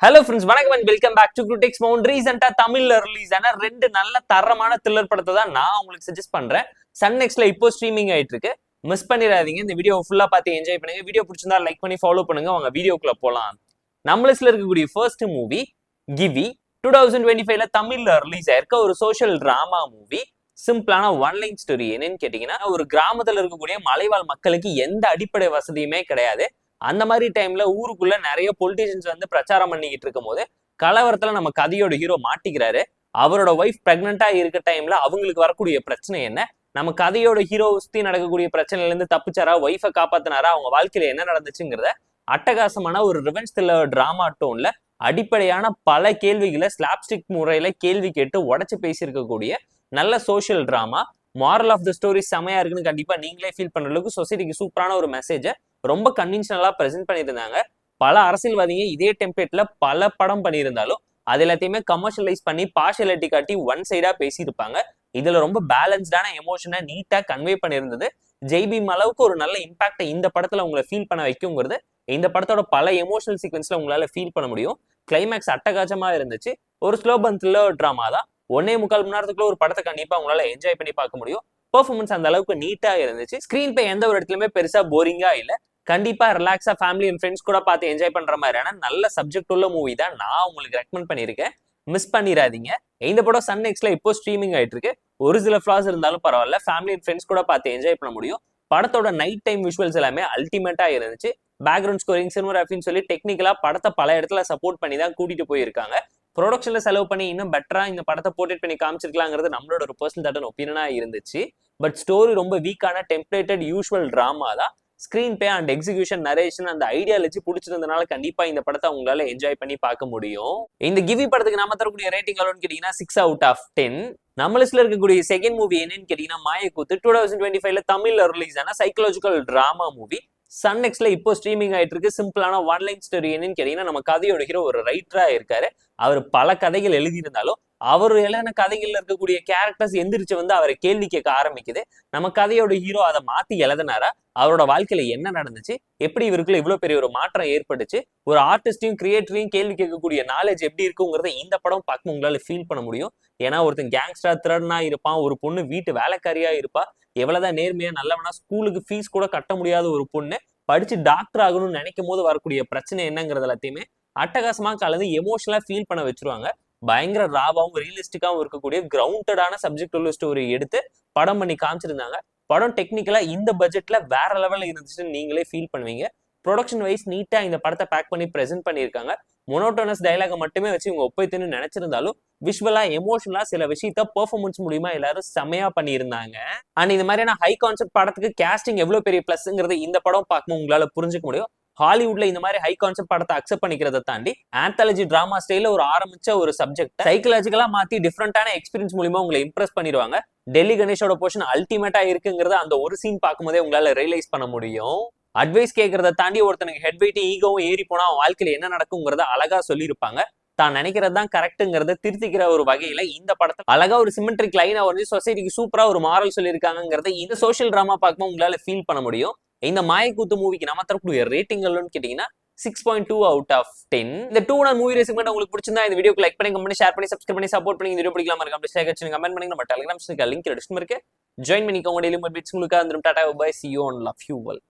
Hello friends, வணக்கம் and welcome back to குருடெக்ஸ் மவுண்ட். ரீசெண்டா தமிழ்ல ரிலீஸ் ஆன ரெண்டு நல்ல தரமான த்ரில்லர் படத்தை தான் நான் உங்களுக்கு சஜஸ்ட் பண்றேன். சன் நெக்ஸ்ட்ல இப்போ ஸ்ட்ரீமிங் ஆயிட்டு இருக்கு. மிஸ் பண்ணிடாதீங்க. இந்த வீடியோ ஃபுல்லா பார்த்து என்ஜாய் பண்ணுங்க. வீடியோ பிடிச்சிருந்தா லைக் பண்ணி ஃபாலோ பண்ணுங்க. அவங்க வீடியோக்குள்ள போலாம். நம்ம லிஸ்ட்ல இருக்கக்கூடிய ஃபர்ஸ்ட் மூவி கிவி. 2025ல தமிழ்ல ரிலீஸ் ஆயிருக்க ஒரு சோஷியல் டிராமா மூவி. சிம்பிளான ஒன்லைன் ஸ்டோரி. என்னன்னு கேட்டீங்கன்னா, ஒரு கிராமத்துல இருக்கக்கூடிய மலைவாழ் மக்களுக்கு எந்த அடிப்படை வசதியுமே கிடையாது. அந்த மாதிரி டைம்ல ஊருக்குள்ள நிறைய பொலிட்டிஷியன்ஸ் வந்து பிரச்சாரம் பண்ணிக்கிட்டு இருக்கும் போது கலவரத்துல நம்ம கதையோட ஹீரோ மாட்டிக்கிறாரு. அவரோட ஒய்ஃப் பிரெக்னெண்டா இருக்க டைம்ல அவங்களுக்கு வரக்கூடிய பிரச்சனை என்ன, நம்ம கதையோட ஹீரோ சுத்தி நடக்கக்கூடிய பிரச்சனைல இருந்து தப்பிச்சாரா, ஒய்ஃபை காப்பாத்தினாரா, அவங்க வாழ்க்கையில என்ன நடந்துச்சுங்கிறத அட்டகாசமான ஒரு ரிவெஞ்ச் த்ரில்லர் டிராமா டோன்ல அடிப்படையான பல கேள்விகளை ஸ்லாப்ஸ்டிக் முறையில கேள்வி கேட்டு உடச்சு பேசியிருக்கக்கூடிய நல்ல social drama. Moral of the story செமையா இருக்குன்னு கண்டிப்பா நீங்களே ஃபீல் பண்ற அளவுக்கு சொசைட்டிக்கு சூப்பரான ஒரு மெசேஜை ரொம்ப கன்வென்ஷனலா பிரசென்ட் பண்ணியிருந்தாங்க. பல அரசியல்வாதிங்க இதே டெம்ப்ளேட்ல பல படம் பண்ணியிருந்தாலும் அது எல்லாத்தையுமே கமர்ஷியலைஸ் பண்ணி பார்ஷியாலிட்டி காட்டி ஒன் சைடா பேசியிருப்பாங்க. இதுல ரொம்ப பேலன்ஸ்டான எமோஷனை நீட்டா கன்வே பண்ணியிருந்தது. ஜெய்பீம் அளவுக்கு ஒரு நல்ல இம்பாக்டை இந்த படத்துல உங்களை ஃபீல் பண்ண வைக்குங்கிறது இந்த படத்தோட பல எமோஷனல் சீக்வன்ஸ்ல உங்களால ஃபீல் பண்ண முடியும். கிளைமேக்ஸ் அட்டகாசமா இருந்துச்சு. ஒரு ஸ்லோ பர்ன் த்ரில்லர் டிராமா தான். 1.25 மணி நேரத்துக்குள்ள ஒரு படத்தை கண்டிப்பா உங்களால என்ஜாய் பண்ணி பார்க்க முடியும். பெர்ஃபார்மன்ஸ் அந்த அளவுக்கு நீட்டா இருந்துச்சு. ஸ்கிரீன் பே எந்த ஒரு இடத்துலயுமே பெருசா போரிங்கா இல்ல. கண்டிப்பா ரிலாக்ஸா ஃபேமிலி அண்ட் ஃப்ரெண்ட்ஸ் கூட பார்த்து என்ஜாய் பண்ற மாதிரியான நல்ல சப்ஜெக்ட் உள்ள மூவி தான் நான் உங்களுக்கு ரெக்கமெண்ட் பண்ணியிருக்கேன். மிஸ் பண்ணிடாதீங்க. இந்த படம் சன் நெக்ஸ்ட்ல இப்போ ஸ்ட்ரீமிங் ஆயிட்டு இருக்கு. ஒரு சில ஃபிளாஸ் இருந்தாலும் பரவாயில்ல, ஃபேமிலி அண்ட் ஃப்ரெண்ட்ஸ் கூட பார்த்து என்ஜாய் பண்ண முடியும். படத்தோட நைட் டைம் விஷுவல்ஸ் எல்லாமே அல்டிமேட்டா இருந்துச்சு. பேக்ரவுண்ட் ஸ்கோரிங், சினிமோகிராஃபின்னு சொல்லி டெக்னிக்கலா படத்தை பல இடத்துல சப்போர்ட் பண்ணி தான் கூட்டிட்டு போயிருக்காங்க. ப்ரொடக்ஷன்ல செலவு பண்ணி இன்னும் பெட்டரா இந்த படத்தை போர்ட்ரேட் பண்ணி காமிச்சிருக்கலாங்கிறது நம்மளோட ஒரு பர்சனல் தாட் அண்ட் ஒப்பீனியனா இருந்துச்சு. பட் ஸ்டோரி ரொம்ப வீக்கான டெம்ப்ளேட்டட் யூஷுவல் டிராமா தான். Screen pay and execution, narration, அந்த ஐடியாலஜி பிடிச்சிருந்தனால கண்டிப்பா இந்த படத்தை உங்களால என்ஜாய் பண்ணி பார்க்க முடியும். இந்த கிவி படத்துக்கு நாம தரக்கூடிய ரேட்டிங் எவ்வளோன்னு கேட்டீங்கன்னா 6/10. நம்ம லிஸ்ட்ல இருக்கக்கூடிய செகண்ட் மூவி என்னன்னு கேட்டீங்கன்னா மாயக்கூத்து. 2025ல தமிழ்ல ரிலீஸ் ஆன சைக்கலாஜிக்கல் டிராமா மூவி. சன் நெக்ஸ்ட்ல இப்போ ஸ்ட்ரீமிங் ஆயிட்டு இருக்கு. சிம்பிளான ஒன்லைன் ஸ்டோரி என்னன்னு கேட்டீங்கன்னா, நம்ம கதையோட ஹீரோ ஒரு ரைட்டரா இருக்காரு. அவர் பல கதைகள் எழுதியிருந்தாலும் அவர் எழுதின கதைகள்ல இருக்கக்கூடிய கேரக்டர்ஸ் எந்திரிச்சு வந்து அவரை கேள்வி கேட்க ஆரம்பிக்குது. நம்ம கதையோட ஹீரோ அதை மாத்தி எழுதினாரா, அவரோட வாழ்க்கையில என்ன நடந்துச்சு, எப்படி இவருக்குள்ள இவ்வளவு பெரிய ஒரு மாற்றம் ஏற்பட்டுச்சு, ஒரு ஆர்டிஸ்டையும் கிரியேட்டரையும் கேள்வி கேட்கக்கூடிய நாலேஜ் எப்படி இருக்குங்கிறத இந்த படம் பார்க்க உங்களால ஃபீல் பண்ண முடியும். ஏன்னா ஒருத்தன் கேங்ஸ்டர் த்ரெட்னா இருப்பான், ஒரு பொண்ணு வீட்டு வேலைக்காரியா இருப்பா, எவ்வளவுதான் நேர்மையா நல்லவனா ஸ்கூலுக்கு ஃபீஸ் கூட கட்ட முடியாத ஒரு பொண்ணு படிச்சு டாக்டர் ஆகணும்னு நினைக்கும் போது வரக்கூடிய பிரச்சனை என்னங்கிறது எல்லாத்தையுமே அட்டகாசமா கலந்து எமோஷனலா ஃபீல் பண்ண வச்சிருவாங்க. பயங்கர ராவாவும் ரியலிஸ்டிக்காவும் இருக்கக்கூடிய கிரவுண்டடான சப்ஜெக்ட் உள்ள ஸ்டோரி எடுத்து படம் பண்ணி காமிச்சிருந்தாங்க. படம் டெக்னிக்கலா இந்த பட்ஜெட்ல வேற லெவல்ல இருந்துச்சுன்னு நீங்களே ஃபீல் பண்ணுவீங்க. ப்ரொடக்ஷன் வைஸ் நீட்டா இந்த படத்தை பேக் பண்ணி பிரசென்ட் பண்ணியிருக்காங்க. மொனோட்டோனஸ் டயலாக மட்டுமே வச்சு இவங்க ஒப்பைத்துன்னு நினைச்சிருந்தாலும் விஷுவலா எமோஷனலா சில விஷயத்த பெர்ஃபார்மன்ஸ் மூலியமா எல்லாரும் செமையா பண்ணியிருந்தாங்க. அண்ட் இந்த மாதிரியான ஹை கான்செப்ட் படத்துக்கு கேஸ்டிங் எவ்வளவு பெரிய பிளஸ்ங்கிறது இந்த படம் பார்க்கும்போது உங்களால புரிஞ்சுக்க முடியும். ஹாலிவுட்ல இந்த மாதிரி ஹை கான்செப்ட் படத்தை அக்செப்ட் பண்ணிக்கிறத தாண்டி ஆந்தாலஜி டிராமா ஸ்டைல ஒரு ஆரம்பிச்ச ஒரு சப்ஜெக்ட் சைக்கலாஜிக்கலா மாத்தி டிஃப்ரெண்டான எக்ஸ்பீரியன்ஸ் மூலியமா உங்களை இம்ப்ரெஸ் பண்ணிடுவாங்க. டெல்லி கணேஷோட போர்ஷன் அல்டிமேட்டா இருக்குங்கிறத அந்த ஒரு சீன் பார்க்கும்போதே உங்களால ரியலைஸ் பண்ண முடியும். அட்வைஸ் கேட்கறத தாண்டி ஒருத்தனுக்கு ஹெட் வெயிட் ஈகவும் ஏறி போனா அவன் வாழ்க்கையில என்ன நடக்குங்கிறத அழகா சொல்லியிருப்பாங்க. தான் நினைக்கிறது தான் கரெக்டுங்கிறத திருத்திக்கிற ஒரு வகையில இந்த படத்தை அழகா ஒரு சிமெட்ரிக் லைனா வந்து சொசைட்டிக்கு சூப்பரா ஒரு மாரல் சொல்லியிருக்காங்கிறத இந்த சோஷியல் டிராமா பார்க்கும்போது உங்களால ஃபீல் பண்ண முடியும். இந்த மாயக்கூத்து மூவிக்கு நம்ம தரக்கூடிய ரேட்டிங் கேட்டீங்கன்னா 6.2/10. இந்த 2 நாள் மூவி ரேசிங் உங்களுக்கு பிடிச்சிருந்தா இந்த வீடியோக்கு லைக் பண்ணி, கமெண்ட் பண்ணி, ஷேர் பண்ணி, சப்ஸ்கிரைப் பண்ணி சப்போர்ட் பண்ணி. இந்த வீடியோ பிடிக்கலாமா இருக்கு அப்படி ஷேர் கமெண்ட் பண்ணுங்க. நம்ம டெலிகிராம் லிங்க் டிஸ்கிரிப்ஷன்ல இருக்கு. ஜாயின் பண்ணிக்கோங்க. டெய்லி பீட்ஸ் உங்களுக்கு வந்துடும். Tata bye, see you on love you all.